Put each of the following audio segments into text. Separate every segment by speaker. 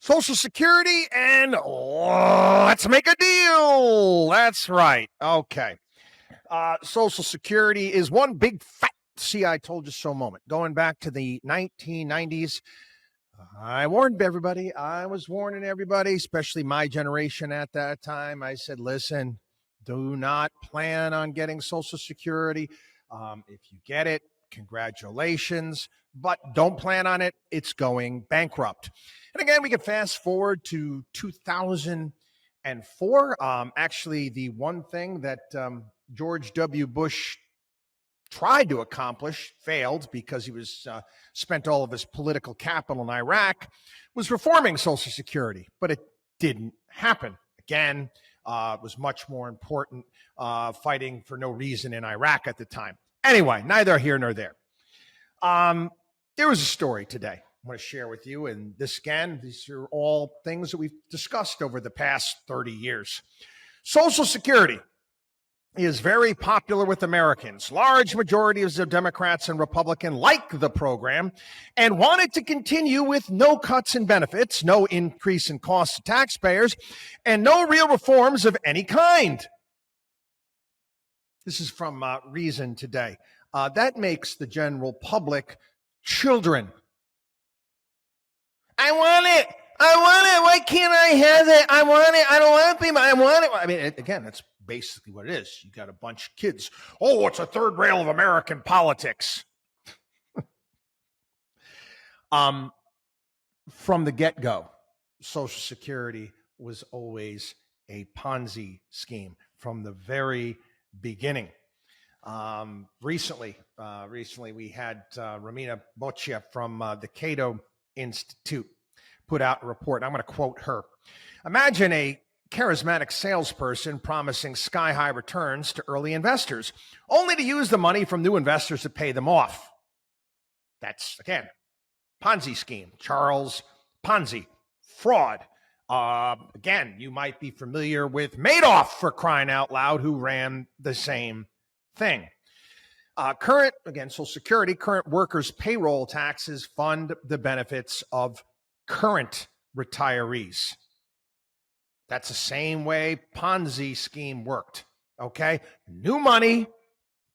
Speaker 1: Social Security, and let's make a deal. That's right. Okay. Social Security is one big fat see, I told you so moment. Going back to the 1990s, I warned everybody. I was warning everybody, especially my generation at that time. I said, listen, do not plan on getting Social Security. If you get it, congratulations, but don't plan on it. It's going bankrupt. And again, we can fast forward to 2004. Actually, the one thing that George W. Bush tried to accomplish, failed because he was spent all of his political capital in Iraq, was reforming Social Security, but it didn't happen. Again, it was much more important fighting for no reason in Iraq at the time. Anyway, neither here nor there. There was a story today I want to share with you, and this again, these are all things that we've discussed over the past 30 years. Social Security is very popular with Americans. Large majorities of Democrats and Republicans like the program and want it to continue with no cuts in benefits, no increase in costs to taxpayers, and no real reforms of any kind. This is from Reason today. That makes the general public children. I want it. I want it. Why can't I have it? I want it. I don't want to be. I want it. I mean, again, that's basically what it is. You got a bunch of kids. Oh, it's a third rail of American politics. From the get-go, Social Security was always a Ponzi scheme from the very beginning. Recently, we had Romina Boccia from the Cato Institute put out a report. I'm going to quote her. Imagine a charismatic salesperson promising sky-high returns to early investors, only to use the money from new investors to pay them off. That's, again, Ponzi scheme. Charles Ponzi. Fraud. Again, you might be familiar with Madoff, for crying out loud, who ran the same thing. Current, again, Social Security, current workers' payroll taxes fund the benefits of current retirees. That's the same way Ponzi scheme worked, okay? New money,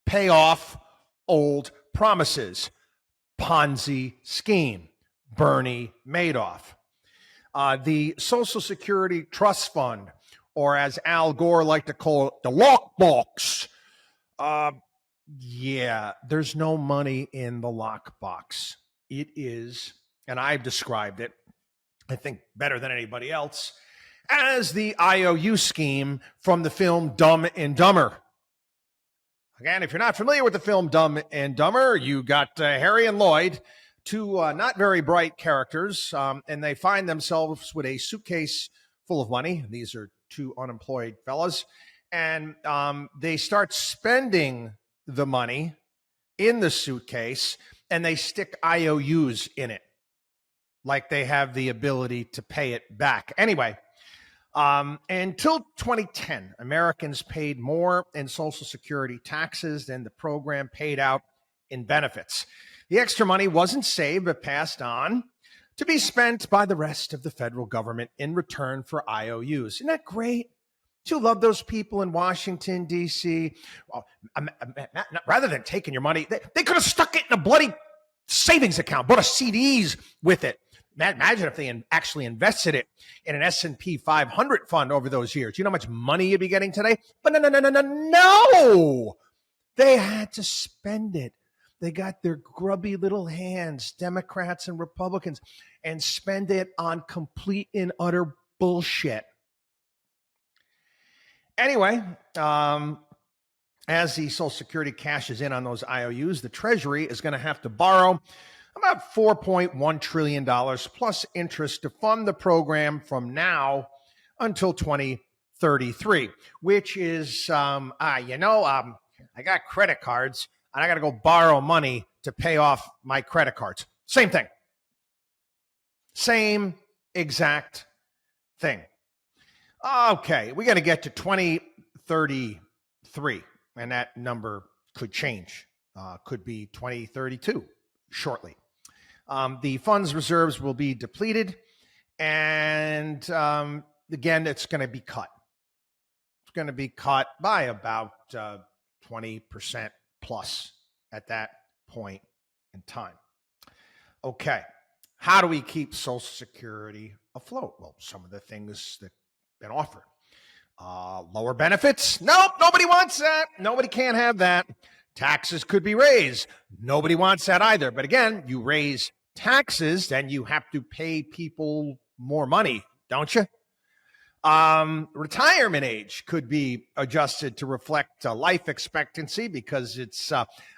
Speaker 1: pay off old promises. Ponzi scheme, Bernie Madoff. The Social Security Trust Fund, or as Al Gore liked to call it, the lockbox. Yeah, there's no money in the lockbox. It is, and I've described it, I think better than anybody else, as the IOU scheme from the film Dumb and Dumber. Again, if you're not familiar with the film Dumb and Dumber, you got Harry and Lloyd, two not very bright characters, and they find themselves with a suitcase full of money. These are two unemployed fellas, and they start spending the money in the suitcase, and they stick IOUs in it, like they have the ability to pay it back. Anyway, until 2010, Americans paid more in Social Security taxes than the program paid out in benefits. The extra money wasn't saved, but passed on to be spent by the rest of the federal government in return for IOUs. Isn't that great? Do you love those people in Washington, D.C.? Well, rather than taking your money, they could have stuck it in a bloody savings account, bought a CDs with it. Imagine if they actually invested it in an S&P 500 fund over those years. You know how much money you'd be getting today? But no! They had to spend it. They got their grubby little hands, Democrats and Republicans, and spend it on complete and utter bullshit. Anyway, as the Social Security cashes in on those IOUs, the Treasury is going to have to borrow about $4.1 trillion plus interest to fund the program from now until 2033, which is, I got credit cards and I got to go borrow money to pay off my credit cards. Same thing. Same exact thing. Okay, we got to get to 2033, and that number could change. Could be 2032 shortly. The fund's reserves will be depleted, And again, it's going to be cut. It's going to be cut by about 20% plus at that point in time. Okay. How do we keep Social Security afloat? Well, some of the things that have been offered. Lower benefits? Nope, nobody wants that. Nobody can't have that. Taxes could be raised. Nobody wants that either. But again, you raise taxes, then you have to pay people more money, don't you? Retirement age could be adjusted to reflect life expectancy because it's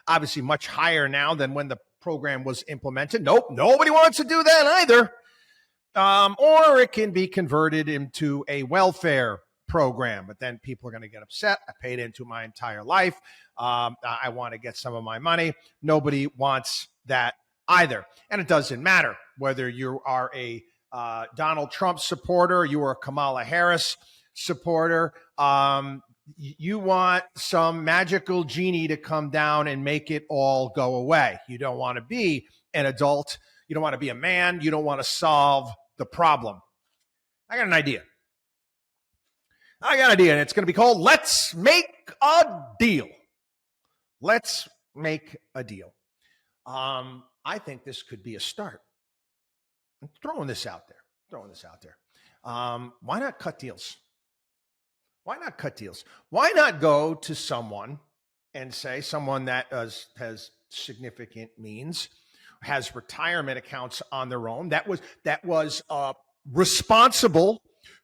Speaker 1: obviously much higher now than when the program was implemented. Nope, nobody wants to do that either. Or it can be converted into a welfare program, but then people are going to get upset. I paid into my entire life. I want to get some of my money. Nobody wants that either. And it doesn't matter whether you are a Donald Trump supporter, you are a Kamala Harris supporter. You want some magical genie to come down and make it all go away. You don't want to be an adult. You don't want to be a man. You don't want to solve the problem. I got an idea. And it's going to be called Let's Make a Deal. Let's make a deal. I think this could be a start. I'm throwing this out there. Why not cut deals? Why not cut deals? Why not go to someone and say, someone that has significant means, has retirement accounts on their own, that was responsible,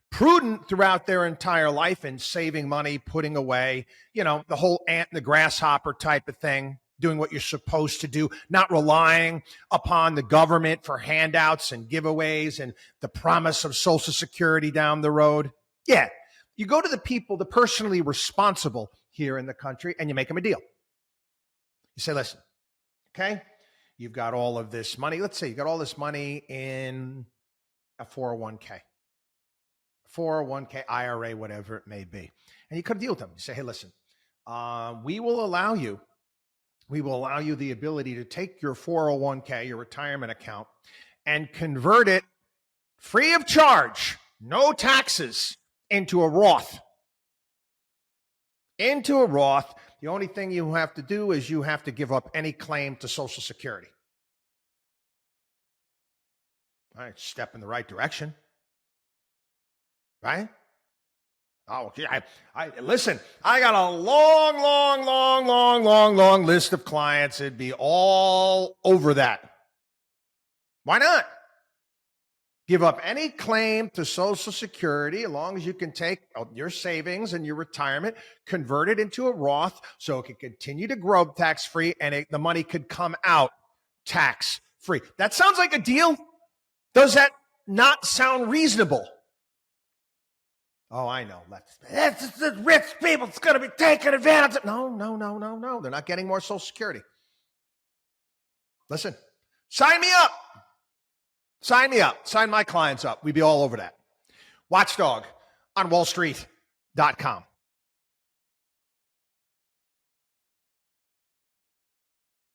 Speaker 1: prudent throughout their entire life in saving money, putting away, the whole ant and the grasshopper type of thing, doing what you're supposed to do, not relying upon the government for handouts and giveaways and the promise of Social Security down the road. Yeah, you go to the people, the personally responsible here in the country, and you make them a deal. You say, listen, okay, you've got all of this money. Let's say you got all this money in a 401k. 401k, IRA, whatever it may be. And you cut a deal with them. You say, hey, listen, we will allow you the ability to take your 401k, your retirement account, and convert it free of charge, no taxes, into a Roth. Into a Roth. The only thing you have to do is you have to give up any claim to Social Security. All right, step in the right direction. Right? Oh, okay. Listen, I got a long list of clients. It'd be all over that. Why not? Give up any claim to Social Security as long as you can take your savings and your retirement, convert it into a Roth so it can continue to grow tax-free and the money could come out tax-free. That sounds like a deal. Does that not sound reasonable? Oh, I know. That's the rich people. It's going to be taken advantage of. No. They're not getting more Social Security. Listen, sign me up. Sign me up. Sign my clients up. We'd be all over that. WatchDog on wallstreet.com.